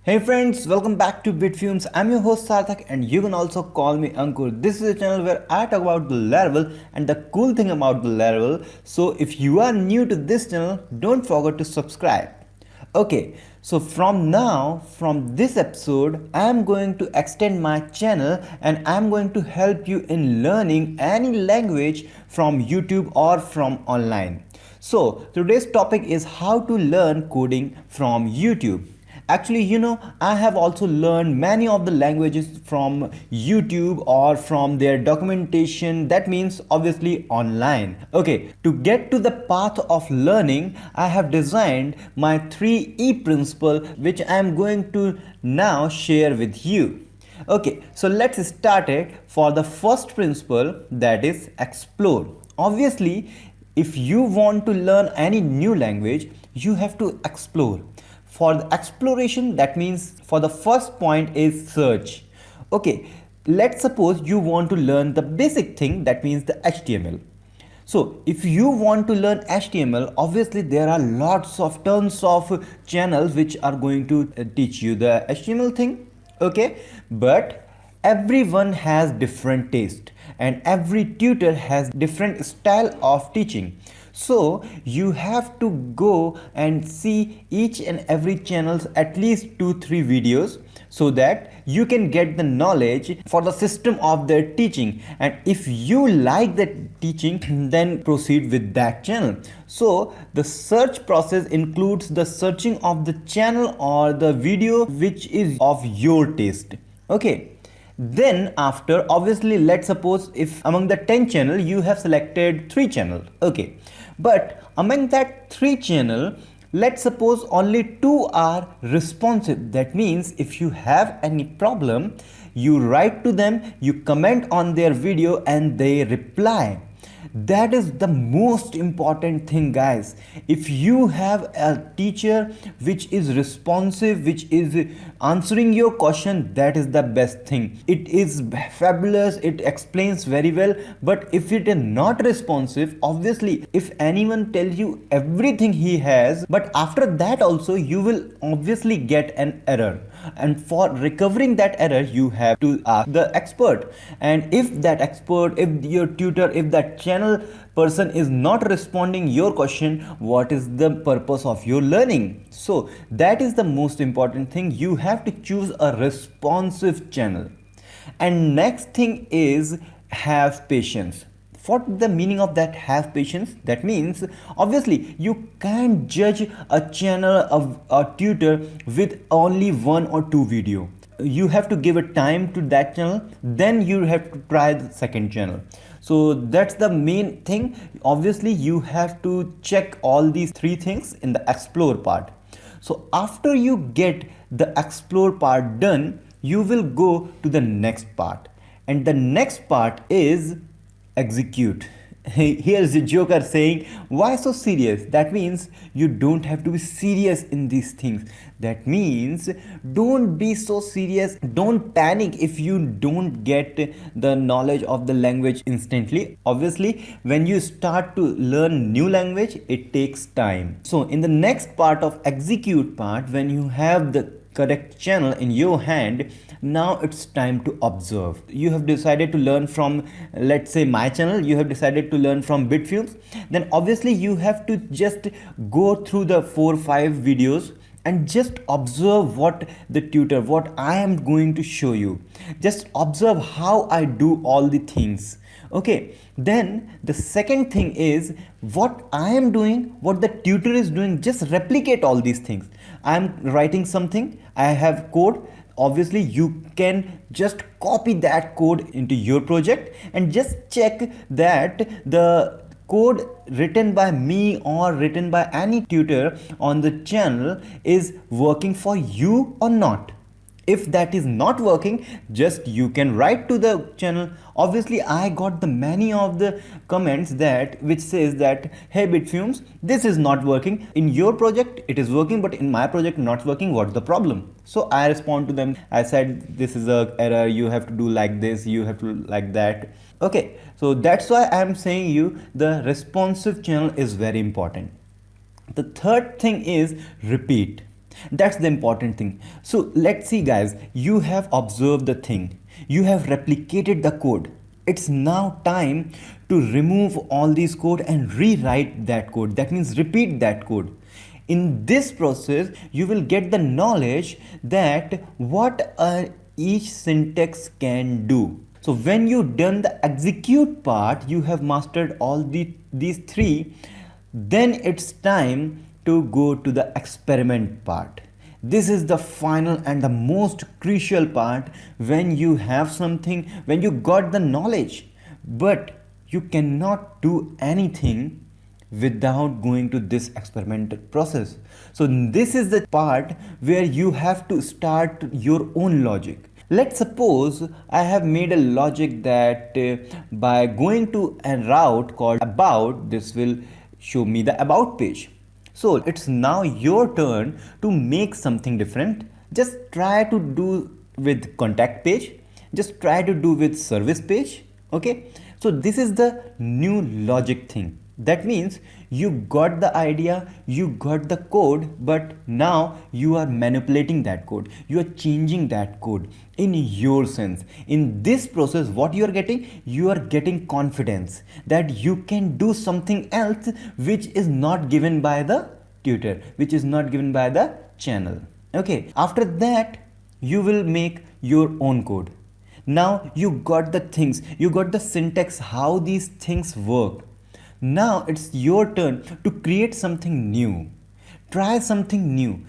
Hey friends, welcome back to Bitfumes. I'm your host Sarthak and you can also call me Ankur. This is a channel where I talk about the Laravel and the cool thing about the Laravel. So if you are new to this channel, don't forget to subscribe. Okay, so from this episode, I'm going to extend my channel and I'm going to help you in learning any language from YouTube or from online. So today's topic is how to learn coding from YouTube. Actually, I have also learned many of the languages from YouTube or from their documentation. That means obviously online. Okay, to get to the path of learning, I have designed my 3E principle, which I am going to now share with you. Okay, so let's start it for the first principle, that is explore. Obviously, if you want to learn any new language, you have to explore. For the exploration, that means for the first point is search. Okay, let's suppose you want to learn the basic thing, that means the HTML. So if you want to learn HTML, obviously there are tons of channels which are going to teach you the HTML thing. Okay, but everyone has different taste and every tutor has different style of teaching. So you have to go and see each and every channels at least 2-3 videos so that you can get the knowledge for the system of their teaching, and if you like that teaching then proceed with that channel. So the search process includes the searching of the channel or the video which is of your taste. Okay, then after, obviously let's suppose if among the 10 channel you have selected 3 channel. Okay, but among that 3 channel, let's suppose only 2 are responsive. That means if you have any problem, you write to them, you comment on their video and they reply. That is the most important thing, guys. If you have a teacher which is responsive, which is answering your question, that is the best thing. It is fabulous, it explains very well. But if it is not responsive, obviously if anyone tells you everything he has, but after that also you will obviously get an error, and for recovering that error you have to ask the expert. And if that expert, if your tutor, if that channel person is not responding your question, what is the purpose of your learning? So that is the most important thing. You have to choose a responsive channel. And next thing is have patience. What the meaning of that, have patience? That means obviously you can't judge a channel of a tutor with only 1 or 2 video. You have to give a time to that channel, then you have to try the second channel. So that's the main thing. Obviously you have to check all these 3 things in the explore part. So after you get the explore part done, you will go to the next part, and the next part is execute. Here's a joker saying, why so serious? That means you don't have to be serious in these things. That means don't be so serious, don't panic if you don't get the knowledge of the language instantly. Obviously when you start to learn new language, it takes time. So in the next part of execute part, when you have the correct channel in your hand, now it's time to observe. You have decided to learn from, let's say, my channel, you have decided to learn from Bitfumes, then obviously you have to just go through the 4-5 videos and just observe what the tutor, what I am going to show you. Just observe how I do all the things. Okay, then the second thing is what I am doing, what the tutor is doing, just replicate all these things. I am writing something, I have code. Obviously you can just copy that code into your project and just check that the code written by me or written by any tutor on the channel is working for you or not. If that is not working, just you can write to the channel. Obviously I got the many of the comments that which says that, hey Bitfumes, this is not working in your project, it is working, but in my project not working, what's the problem? So I respond to them, I said this is a error, you have to do like this, you have to like that. Okay, so that's why I am saying you the responsive channel is very important. The third thing is repeat. That's the important thing. So let's see guys, you have observed the thing, you have replicated the code. It's now time to remove all these code and rewrite that code. That means repeat that code. In this process you will get the knowledge that what each syntax can do. So when you done the execute part, you have mastered all these three, then it's time to go to the experiment part. This is the final and the most crucial part. When you have something, when you got the knowledge, but you cannot do anything without going to this experimental process. So this is the part where you have to start your own logic. Let's suppose I have made a logic that by going to a route called about, this will show me the about page. So it's now your turn to make something different. Just try to do with contact page. Just try to do with service page. Okay. So this is the new logic thing. That means you got the idea, you got the code, but now you are manipulating that code. You are changing that code in your sense. In this process, what you are getting? You are getting confidence that you can do something else which is not given by the tutor, which is not given by the channel. Okay. After that, you will make your own code. Now you got the things, you got the syntax, how these things work. Now it's your turn to create something new. Try something new.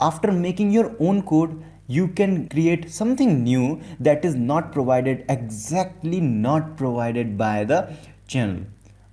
After making your own code, you can create something new that is not provided, exactly not provided by the channel.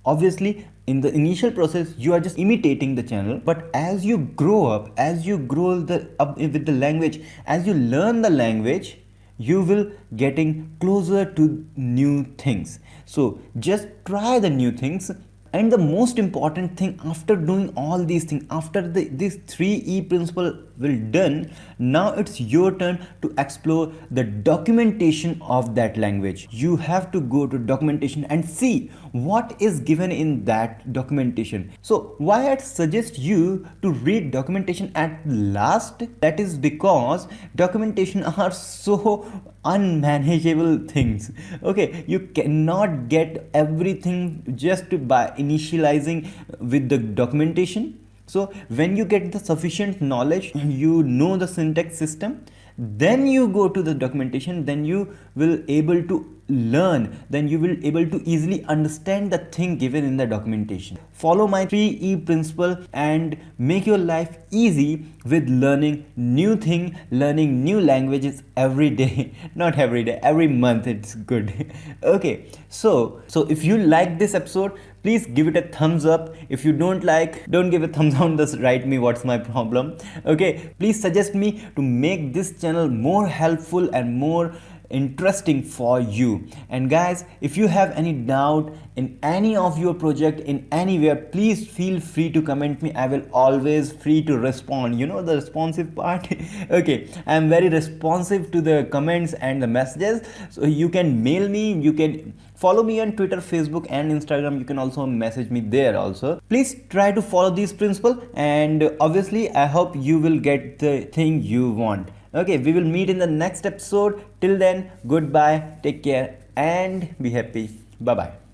Obviously, in the initial process, you are just imitating the channel, but as you grow up, as you grow up with the language, as you learn the language, you will getting closer to new things. So just try the new things. And the most important thing, after doing all these things, after these 3E principle will done, now it's your turn to explore the documentation of that language. You have to go to documentation and see what is given in that documentation. So why I suggest you to read documentation at last? That is because documentation are so unmanageable things. Okay, you cannot get everything just by initializing with the documentation. So when you get the sufficient knowledge, you know the syntax system, then you go to the documentation, then you will able to learn, then you will able to easily understand the thing given in the documentation. Follow my 3E principle and make your life easy with learning new thing, learning new languages every day. Not every day, every month, it's good. Okay, so if you like this episode, please give it a thumbs up. If you don't like, don't give a thumbs down, just write me what's my problem. Okay, please suggest me to make this channel more helpful and more interesting for you. And guys, if you have any doubt in any of your project in anywhere, please feel free to comment me. I will always free to respond, you know, the responsive part. Okay, I am very responsive to the comments and the messages, so you can mail me, you can follow me on Twitter, Facebook and Instagram. You can also message me there also. Please try to follow these principles, and obviously I hope you will get the thing you want. Okay, we will meet in the next episode. Till then, goodbye, take care and be happy. Bye bye.